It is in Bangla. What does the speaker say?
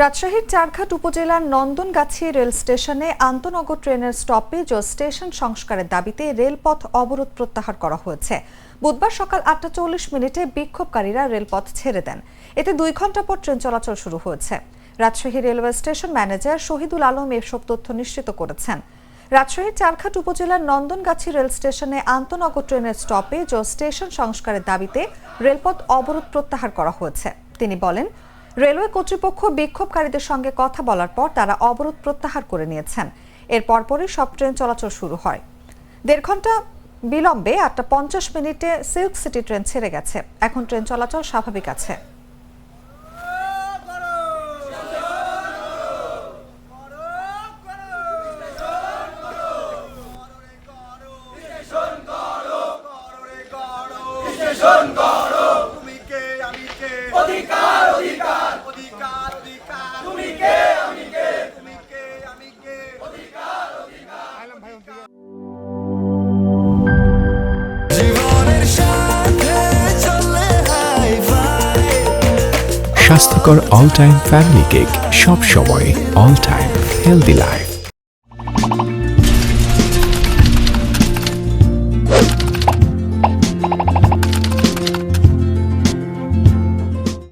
রাজশাহীর চারঘাট উপজেলার নন্দনগাছি রেল স্টেশনে আন্তনগর ট্রেনের স্টপেজ ও স্টেশন সংস্কারের দাবিতে রেলপথ অবরোধ প্রত্যাহার করা হয়েছে। বুধবার সকাল ৮টা ৪০ বিক্ষোভকারীরা রেলপথ ছেড়ে দেন। এতে ২ ঘণ্টা পর ট্রেন চলাচল শুরু হয়েছে। Rajshahi railway station manager Shahidul Alam এসব তথ্য নিশ্চিত করেছেন। রাজশাহীর চারঘাট উপজেলার নন্দনগাছি রেল স্টেশনে আন্তনগর ট্রেনের স্টপেজ ও স্টেশন সংস্কারের দাবিতে রেলপথ অবরোধ প্রত্যাহার করা হয়েছে। তিনি বলেন, রেলওয়ে কর্তৃপক্ষ বিক্ষোভকারীদের সঙ্গে কথা বলার পর তারা অবরোধ প্রত্যাহার করে নিয়েছেন। এর পরপরই সব ট্রেন চলাচল শুরু হয়। ১.৫ ঘণ্টা বিলম্বে ৮টা ৫০ সিল্ক সিটি ট্রেন ছেড়ে গেছে। এখন ট্রেন চলাচল স্বাভাবিক আছে। স্বাস্থ্যকর অল টাইম ফ্যামিলি কেক, সব সময় অল টাইম হেলদি লাইফ।